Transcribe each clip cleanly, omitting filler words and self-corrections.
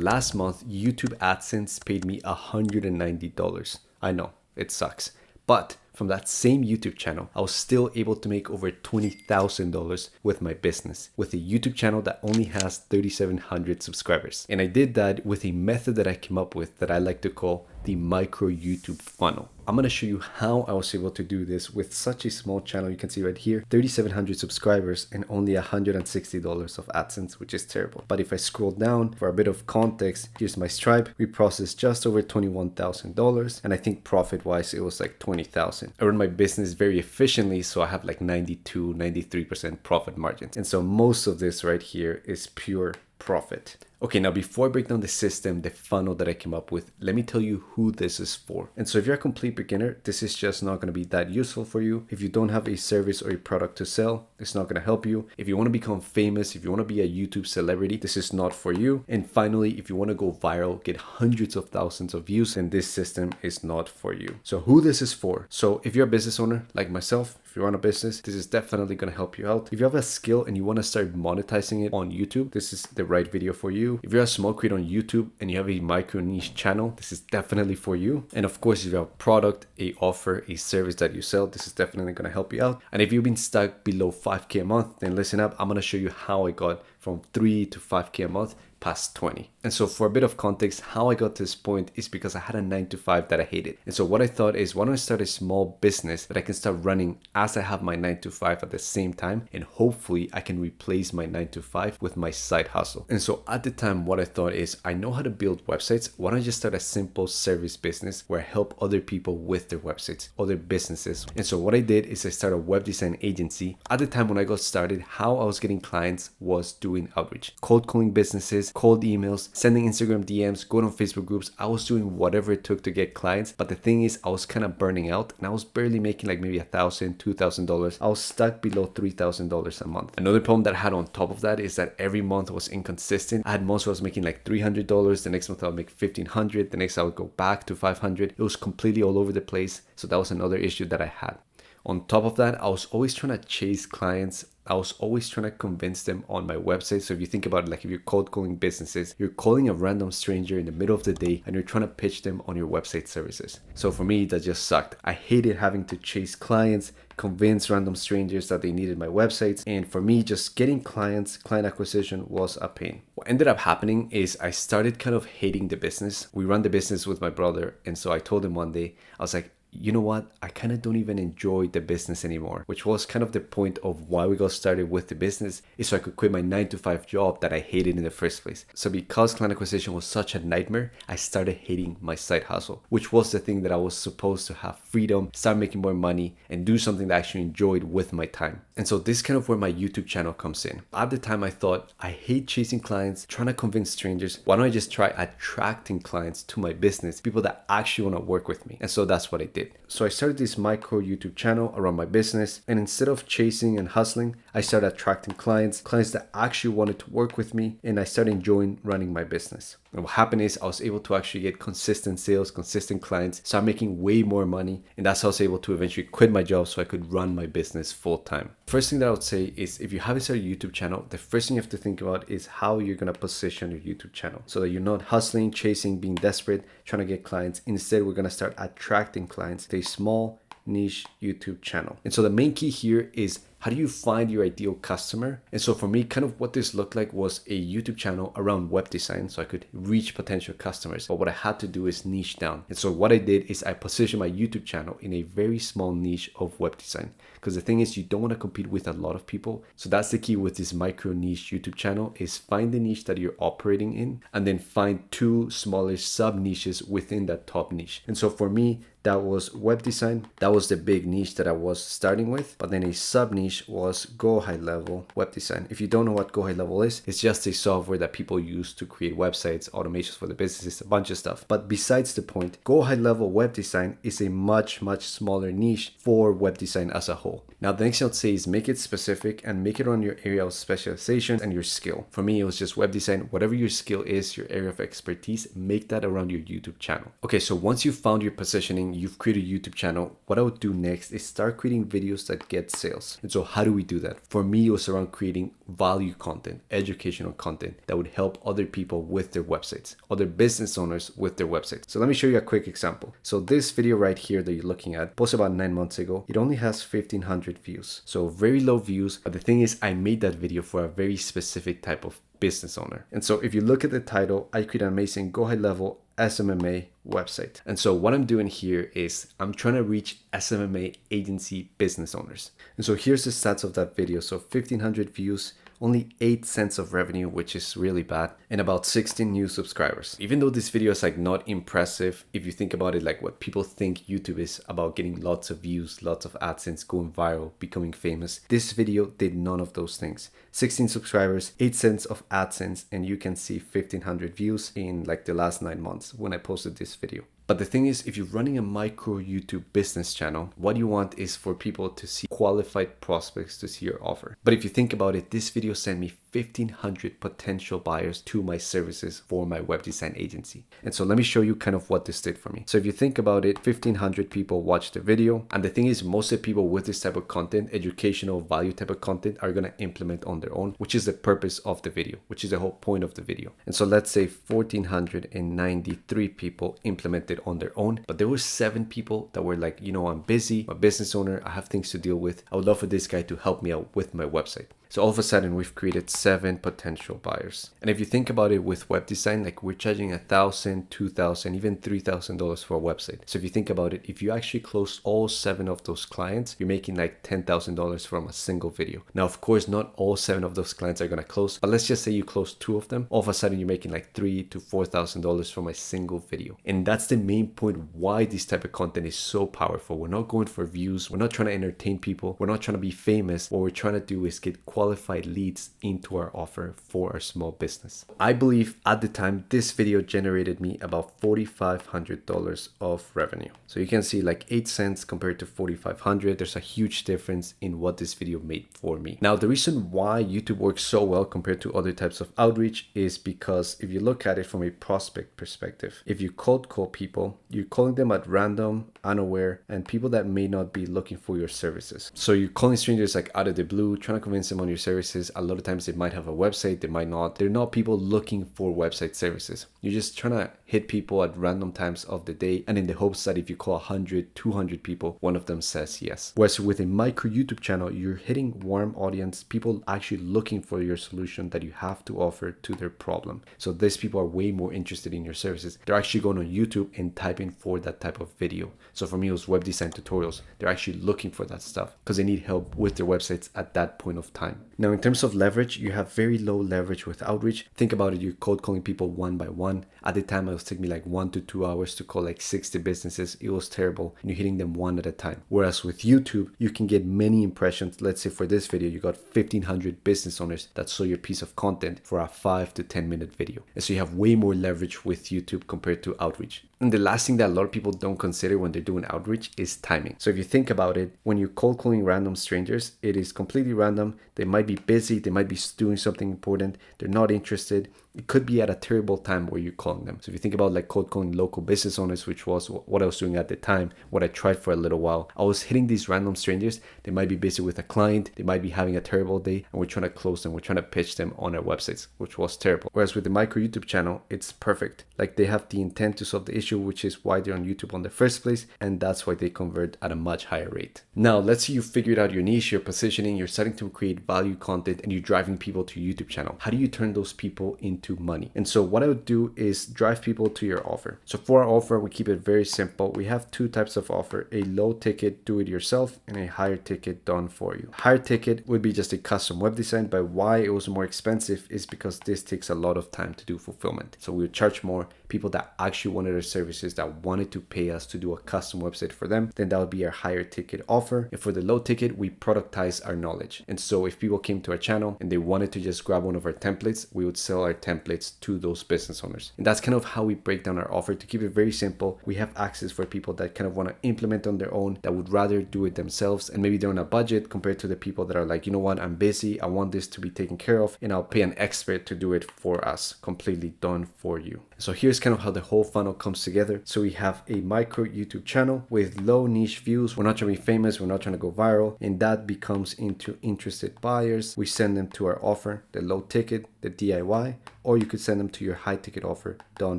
Last month, YouTube AdSense paid me $190. I know, it sucks. But from that same YouTube channel, I was still able to make over $20,000 with my business, with a YouTube channel that only has 3,700 subscribers. And I did that with a method that I came up with that I like to call the micro YouTube funnel. I'm going to show you how I was able to do this with such a small channel. You can see right here, 3,700 subscribers and only $160 of AdSense, which is terrible. But if I scroll down for a bit of context, here's my Stripe. We processed just over $21,000. And I think profit wise, it was like 20,000. I run my business very efficiently. So I have like 92, 93% profit margins. And so most of this right here is pure profit. Okay, now before I break down the system, the funnel that I came up with, let me tell you who this is for. And so if you're a complete beginner, this is just not going to be that useful for you. If you don't have a service or a product to sell, it's not going to help you. If you want to become famous, if you want to be a YouTube celebrity, this is not for you. And finally, if you want to go viral, get hundreds of thousands of views, then this system is not for you. So who this is for? So if you're a business owner like myself, if you run a business, this is definitely going to help you out. If you have a skill and you want to start monetizing it on YouTube, this is the right video for you. If you're a small creator on YouTube and you have a micro niche channel, this is definitely for you. And of course, if you have a product, a offer, a service that you sell, this is definitely going to help you out. And if you've been stuck below 5K a month, then listen up. I'm going to show you how I got from 3 to 5K a month past 20. And so for a bit of context, how I got to this point is because I had a 9-to-5 that I hated. And so what I thought is, why don't I start a small business that I can start running as I have my 9-to-5 at the same time, and hopefully I can replace my 9-to-5 with my side hustle. And so at the time, what I thought is, I know how to build websites. Why don't I just start a simple service business where I help other people with their websites, other businesses. And so what I did is I started a web design agency. At the time when I got started, how I was getting clients was doing outreach, cold calling businesses, cold emails, sending Instagram DMs, going on Facebook groups. I was doing whatever it took to get clients. But the thing is, I was kind of burning out and I was barely making like maybe $1,000, $2,000. I was stuck below $3,000 a month. Another problem that I had on top of that is that every month was inconsistent. I had months where I was making like $300. The next month I would make $1,500. The next I would go back to $500. It was completely all over the place. So that was another issue that I had. On top of that, I was always trying to chase clients. I was always trying to convince them on my website. So if you think about it, like if you're cold calling businesses, you're calling a random stranger in the middle of the day and you're trying to pitch them on your website services. So for me, that just sucked. I hated having to chase clients, convince random strangers that they needed my websites. And for me, just getting clients, client acquisition was a pain. What ended up happening is I started kind of hating the business. We run the business with my brother. And so I told him one day, I was like, you know what? I kind of don't even enjoy the business anymore, which was kind of the point of why we got started with the business, is so I could quit my 9-to-5 job that I hated in the first place. So because client acquisition was such a nightmare, I started hating my side hustle, which was the thing that I was supposed to have freedom, start making more money, and do something that I actually enjoyed with my time. And so this is kind of where my YouTube channel comes in. At the time, I thought, I hate chasing clients, trying to convince strangers. Why don't I just try attracting clients to my business, people that actually want to work with me? And so that's what I did. So I started this micro YouTube channel around my business, and instead of chasing and hustling, I started attracting clients that actually wanted to work with me, and I started enjoying running my business. And what happened is I was able to actually get consistent sales, consistent clients, start making way more money, and that's how I was able to eventually quit my job so I could run my business full time. First thing that I would say is, if you haven't started a YouTube channel, the first thing you have to think about is how you're going to position your YouTube channel so that you're not hustling, chasing, being desperate, trying to get clients. Instead, we're going to start attracting clients to a small niche YouTube channel. And so the main key here is, how do you find your ideal customer? And so for me, kind of what this looked like was a YouTube channel around web design so I could reach potential customers. But what I had to do is niche down. And so what I did is I positioned my YouTube channel in a very small niche of web design. Because the thing is, you don't want to compete with a lot of people. So that's the key with this micro niche YouTube channel, is find the niche that you're operating in and then find 2 smaller sub niches within that top niche. And so for me, that was web design. That was the big niche that I was starting with. But then a sub niche was Go High Level web design. If you don't know what Go High Level is, it's just a software that people use to create websites, automations for the businesses, a bunch of stuff. But besides the point, Go High Level web design is a much smaller niche for web design as a whole. Now, the next thing I'd say is make it specific and make it on your area of specialization and your skill. For me, it was just web design. Whatever your skill is, your area of expertise, make that around your YouTube channel. Okay, so once you found your positioning, thinking you've created a YouTube channel, what I would do next is start creating videos that get sales. And so how do we do that? For me, it was around creating value content, educational content that would help other people with their websites, other business owners with their websites. So let me show you a quick example. So this video right here that you're looking at, posted about 9 months ago, it only has 1,500 views. So very low views. But the thing is, I made that video for a very specific type of business owner. And so if you look at the title, I create an amazing Go High Level SMMA website. And so what I'm doing here is I'm trying to reach SMMA agency business owners. And so here's the stats of that video. So 1,500 views, only 8 cents of revenue, which is really bad, and about 16 new subscribers. Even though this video is like not impressive, if you think about it, like what people think YouTube is about, getting lots of views, lots of AdSense, going viral, becoming famous, this video did none of those things. 16 subscribers, 8 cents of AdSense, and you can see 1,500 views in like the last 9 months when I posted this video. But the thing is, if you're running a micro YouTube business channel, what you want is for people to see qualified prospects to see your offer. But if you think about it, this video sent me 1,500 potential buyers to my services for my web design agency. And so let me show you kind of what this did for me. So if you think about it, 1,500 people watched the video. And the thing is, most of the people with this type of content, educational value type of content, are going to implement on their own, which is the purpose of the video, which is the whole point of the video. And so let's say 1,493 people implemented on their own, but there were 7 people that were like, you know, I'm busy, I'm a business owner, I have things to deal with. I would love for this guy to help me out with my website. So all of a sudden we've created 7 potential buyers. And if you think about it with web design, like we're charging $1,000, $2,000, even $3,000 for a website. So if you think about it, if you actually close all 7 of those clients, you're making like $10,000 from a single video. Now, of course, not all 7 of those clients are going to close, but let's just say you close 2 of them. All of a sudden you're making like $3,000 to $4,000 from a single video. And that's the main point why this type of content is so powerful. We're not going for views. We're not trying to entertain people. We're not trying to be famous. What we're trying to do is get qualified leads into our offer for our small business. I believe at the time this video generated me about $4,500 of revenue. So you can see like 8 cents compared to 4,500. There's a huge difference in what this video made for me. Now, the reason why YouTube works so well compared to other types of outreach is because if you look at it from a prospect perspective, if you cold call people, you're calling them at random, unaware, and people that may not be looking for your services. So you're calling strangers like out of the blue, trying to convince them on your services. A lot of times they might have a website, they might not. They're not people looking for website services. You're just trying to hit people at random times of the day, and in the hopes that if you call 100, 200 people, one of them says yes. Whereas with a micro YouTube channel, you're hitting warm audience, people actually looking for your solution that you have to offer to their problem. So these people are way more interested in your services. They're actually going on YouTube and typing for that type of video. So for me, it was web design tutorials. They're actually looking for that stuff because they need help with their websites at that point of time. Now, in terms of leverage, you have very low leverage with outreach. Think about it, you're cold calling people one by one. At the time, it was taking me like 1 to 2 hours to call like 60 businesses. It was terrible. And you're hitting them one at a time. Whereas with YouTube, you can get many impressions. Let's say for this video, you got 1,500 business owners that saw your piece of content for a 5 to 10 minute video. And so you have way more leverage with YouTube compared to outreach. And the last thing that a lot of people don't consider when they're doing outreach is timing. So if you think about it, when you're cold calling random strangers, it is completely random. They might be busy. They might be doing something important. They're not interested. It could be at a terrible time where you're calling them. So if you think about like cold calling local business owners, which was what I was doing at the time, what I tried for a little while, I was hitting these random strangers. They might be busy with a client. They might be having a terrible day, and we're trying to close them. We're trying to pitch them on our websites, which was terrible. Whereas with the micro YouTube channel, it's perfect. Like they have the intent to solve the issue, which is why they're on YouTube in the first place. And that's why they convert at a much higher rate. Now, let's say you figured out your niche, your positioning, you're starting to create value content, and you're driving people to your YouTube channel. How do you turn those people into money? And so what I would do is drive people to your offer. So for our offer, we keep it very simple. We have 2 types of offer: a low ticket, do it yourself, and a higher ticket, done for you. Higher ticket would be just a custom web design, but why it was more expensive is because this takes a lot of time to do fulfillment. So we would charge more. People that actually wanted our services, that wanted to pay us to do a custom website for them, then that would be our higher ticket offer. And for the low ticket, we productize our knowledge. And so if people came to our channel and they wanted to just grab one of our templates, we would sell our templates to those business owners. And that's kind of how we break down our offer. To keep it very simple, we have access for people that kind of want to implement on their own, that would rather do it themselves, and maybe they're on a budget compared to the people that are like, you know what, I'm busy, I want this to be taken care of, and I'll pay an expert to do it for us, completely done for you. So here's kind of how the whole funnel comes together. So we have a micro YouTube channel with low niche views. We're not trying to be famous, we're not trying to go viral, and that becomes into interested buyers. We send them to our offer, the low ticket, the DIY, or you could send them to your high ticket offer, done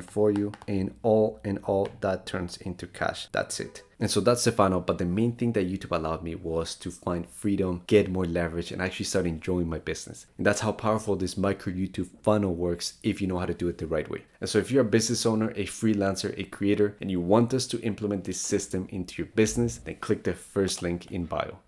for you, and all that turns into cash. That's it. And so that's the funnel. But the main thing that YouTube allowed me was to find freedom, get more leverage, and actually start enjoying my business. And that's how powerful this micro YouTube funnel works if you know how to do it the right way. And so if you're a business owner, a freelancer, a creator, and you want us to implement this system into your business, then click the first link in bio.